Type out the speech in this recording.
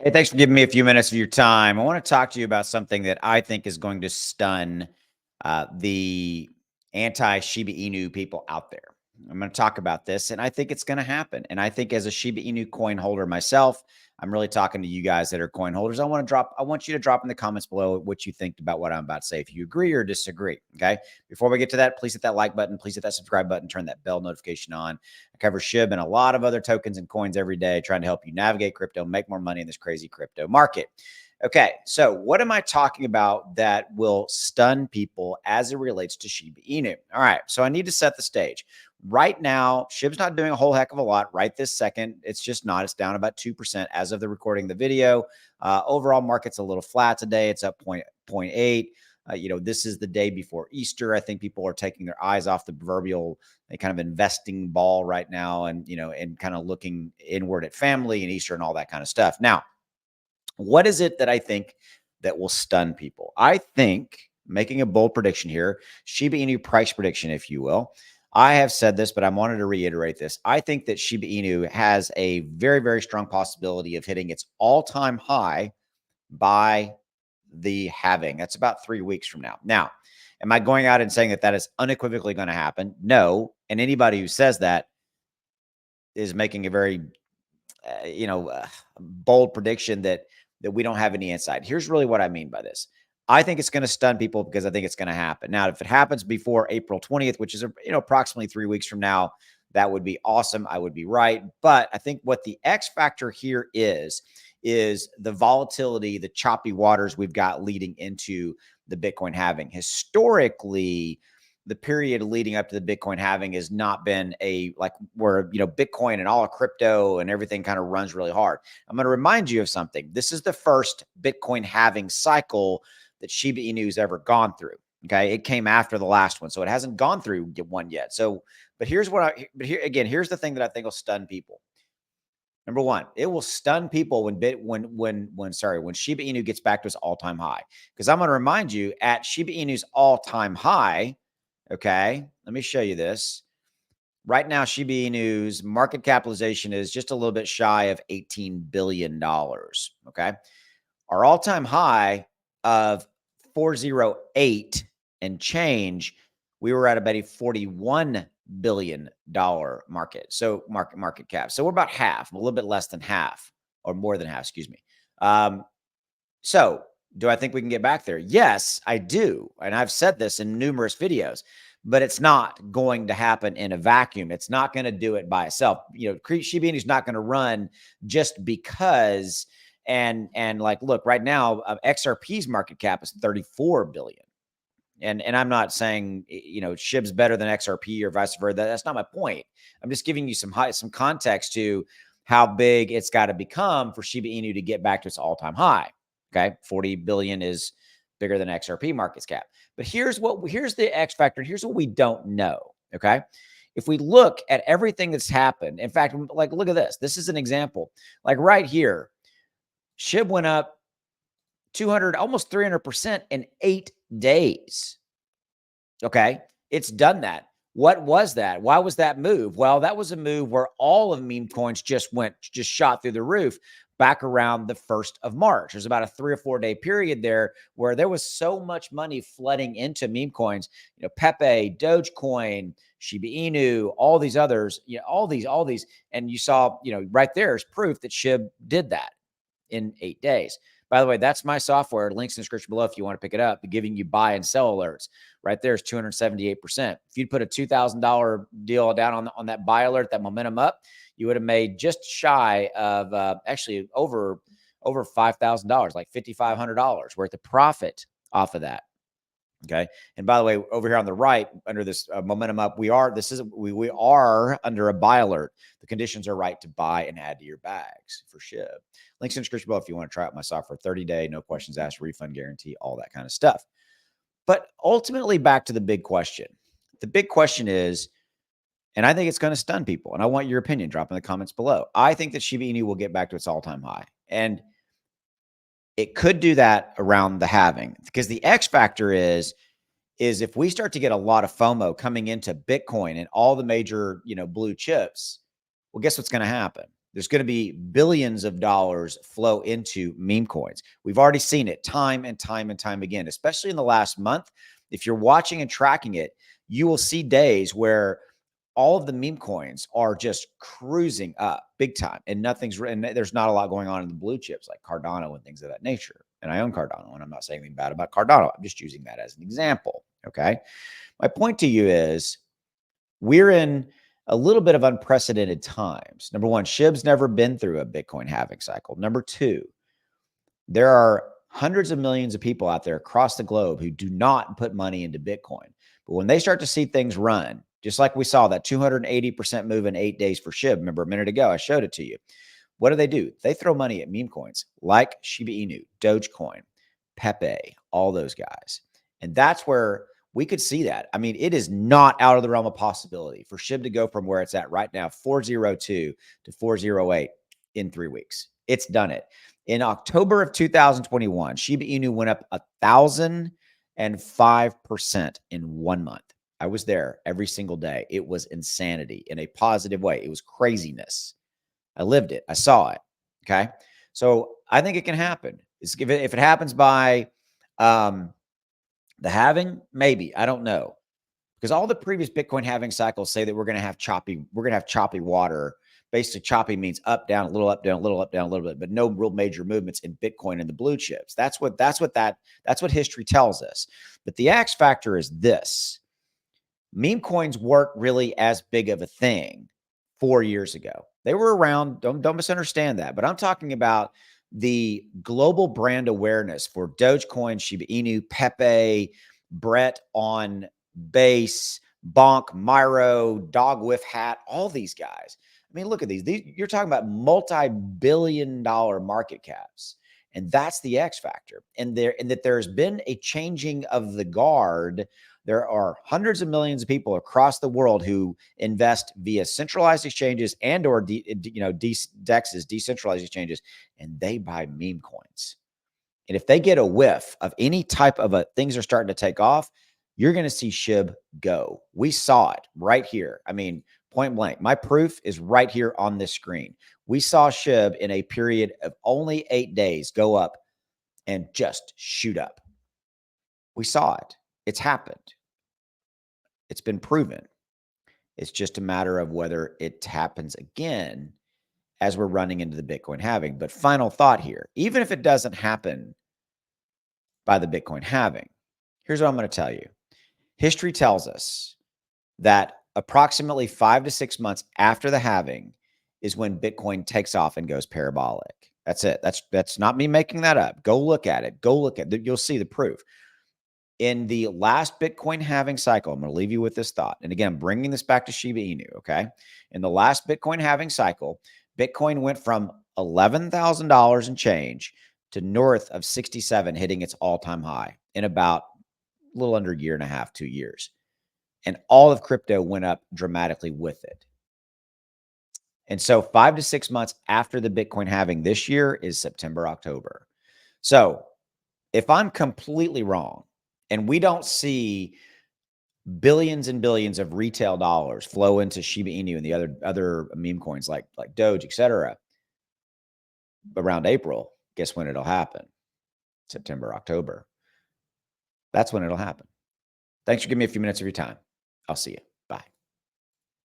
Hey, thanks for giving me a few minutes of your time. I want to talk to you about something that I think is going to stun the anti Shiba Inu people out there. I'm going to talk about this, and I think it's going to happen. And I think as a Shiba Inu coin holder myself, I'm really talking to you guys that are coin holders. I want you to drop in the comments below what you think about what I'm about to say, if you agree or disagree. Okay. Before we get to that, please hit that like button. Please hit that subscribe button. Turn that bell notification on. I cover SHIB and a lot of other tokens and coins every day, trying to help you navigate crypto, make more money in this crazy crypto market. Okay, so what am I talking about that will stun people as it relates to Shiba Inu? All right, so I need to set the stage. Right now, SHIB's not doing a whole heck of a lot right this second. It's just not. It's down about 2% as of the recording of the video. Overall, market's a little flat today. It's up 0.8. This is the day before Easter. I think people are taking their eyes off the proverbial kind of investing ball right now, and kind of looking inward at family and Easter and all that kind of stuff. Now, what is it that I think that will stun people? I think, making a bold prediction here, Shiba Inu price prediction, if you will. I have said this, but I wanted to reiterate this. I think that Shiba Inu has a very, very strong possibility of hitting its all-time high by the halving. That's about 3 weeks from now. Now, am I going out and saying that that is unequivocally going to happen? No. And anybody who says that is making a very, bold prediction that we don't have any insight. Here's really what I mean by this. I think it's going to stun people because I think it's going to happen. Now, if it happens before April 20th, which is approximately 3 weeks from now, that would be awesome. I would be right. But I think what the X factor here is the volatility, the choppy waters we've got leading into the Bitcoin halving. Historically, the period leading up to the Bitcoin halving has not been where, Bitcoin and all of crypto and everything kind of runs really hard. I'm going to remind you of something. This is the first Bitcoin halving cycle that Shiba Inu has ever gone through. Okay. It came after the last one, so it hasn't gone through one yet. So, here's the thing that I think will stun people. Number one, it will stun people when Shiba Inu gets back to its all-time high. Because I'm going to remind you, at Shiba Inu's all-time high, okay, let me show you this. Right now, Shiba Inu's market capitalization is just a little bit shy of $18 billion. Okay. Our all-time high of 408 and change, we were at about a $41 billion market. So market cap. So we're about half, a little bit less than half, or more than half, excuse me. So do I think we can get back there? Yes, I do. And I've said this in numerous videos, but it's not going to happen in a vacuum. It's not going to do it by itself. Shiba Inu is not going to run just because. And look, right now, XRP's market cap is 34 billion. And I'm not saying, SHIB's better than XRP or vice versa. That's not my point. I'm just giving you some context to how big it's got to become for Shiba Inu to get back to its all-time high. Okay. 40 billion is bigger than XRP market cap. But here's the X factor. Here's what we don't know. Okay. If we look at everything that's happened, in fact, look at this. This is an example. Right here, SHIB went up 200, almost 300% in 8 days. Okay. It's done that. What was that? Why was that move? Well, that was a move where all of meme coins just shot through the roof back around the 1st of March. There's about a 3 or 4 day period there where there was so much money flooding into meme coins, Pepe, Dogecoin, Shiba Inu, all these others, all these. And you saw, right there is proof that SHIB did that in 8 days. By the way, that's my software. Links in the description below if you want to pick it up, giving you buy and sell alerts. Right there is 278%. If you'd put a $2,000 deal down on that buy alert, that momentum up, you would have made just shy of actually over $5,000, like $5,500 worth of profit off of that. Okay. And by the way, over here on the right, under this momentum up, we are under a buy alert. The conditions are right to buy and add to your bags for SHIB. Links in the description below if you want to try out my software. 30-day, no questions asked, refund guarantee, all that kind of stuff. But ultimately, back to the big question. The big question is, and I think it's going to stun people, and I want your opinion. Drop in the comments below. I think that Shiba Inu will get back to its all-time high. And it could do that around the halving, because the X factor is if we start to get a lot of FOMO coming into Bitcoin and all the major, blue chips, well, guess what's going to happen? There's going to be billions of dollars flow into meme coins. We've already seen it time and time and time again, especially in the last month. If you're watching and tracking it, you will see days where all of the meme coins are just cruising up big time, and there's not a lot going on in the blue chips like Cardano and things of that nature. And I own Cardano, and I'm not saying anything bad about Cardano. I'm just using that as an example. Okay. My point to you is we're in a little bit of unprecedented times. Number one, SHIB's never been through a Bitcoin halving cycle. Number two, there are hundreds of millions of people out there across the globe who do not put money into Bitcoin. But when they start to see things run, just like we saw that 280% move in 8 days for SHIB, remember a minute ago, I showed it to you. What do? They throw money at meme coins like Shiba Inu, Dogecoin, Pepe, all those guys. And that's where we could see that. I mean, it is not out of the realm of possibility for SHIB to go from where it's at right now, 402 to 408 in 3 weeks. It's done it. In October of 2021, Shiba Inu went up 1,005% in 1 month. I was there every single day. It was insanity in a positive way. It was craziness. I lived it. I saw it. Okay. So I think it can happen. If it happens by the halving, maybe. I don't know. Because all the previous Bitcoin halving cycles say that we're going to have choppy water. Basically, choppy means up, down, a little up, down, a little up, down, a little bit, but no real major movements in Bitcoin and the blue chips. That's what history tells us. But the X factor is this. Meme coins weren't really as big of a thing 4 years ago. They were around. Don't misunderstand that. But I'm talking about the global brand awareness for Dogecoin, Shiba Inu, Pepe, Brett on Base, Bonk, Myro, Dog with Hat, all these guys. I mean, look at these. You're talking about multi-billion-dollar market caps. And that's the X factor. And that there's been a changing of the guard. There are hundreds of millions of people across the world who invest via centralized exchanges and or DEXs, decentralized exchanges, and they buy meme coins. And if they get a whiff of any type of things are starting to take off, you're going to see SHIB go. We saw it right here. I mean, point blank. My proof is right here on this screen. We saw SHIB in a period of only 8 days go up and just shoot up. We saw it. It's happened. It's been proven. It's just a matter of whether it happens again as we're running into the Bitcoin halving. But final thought here, even if it doesn't happen by the Bitcoin halving, here's what I'm going to tell you. History tells us that approximately 5 to 6 months after the halving is when Bitcoin takes off and goes parabolic. That's it. That's not me making that up. Go look at it. You'll see the proof. In the last Bitcoin halving cycle, I'm going to leave you with this thought. And again, bringing this back to Shiba Inu, okay? In the last Bitcoin halving cycle, Bitcoin went from $11,000 and change to north of 67, hitting its all-time high in about a little under a year and a half, 2 years. And all of crypto went up dramatically with it. And so 5 to 6 months after the Bitcoin halving this year is September, October. So if I'm completely wrong, and we don't see billions and billions of retail dollars flow into Shiba Inu and the other meme coins like Doge, et cetera, around April, guess when it'll happen? September, October. That's when it'll happen. Thanks for giving me a few minutes of your time. I'll see you.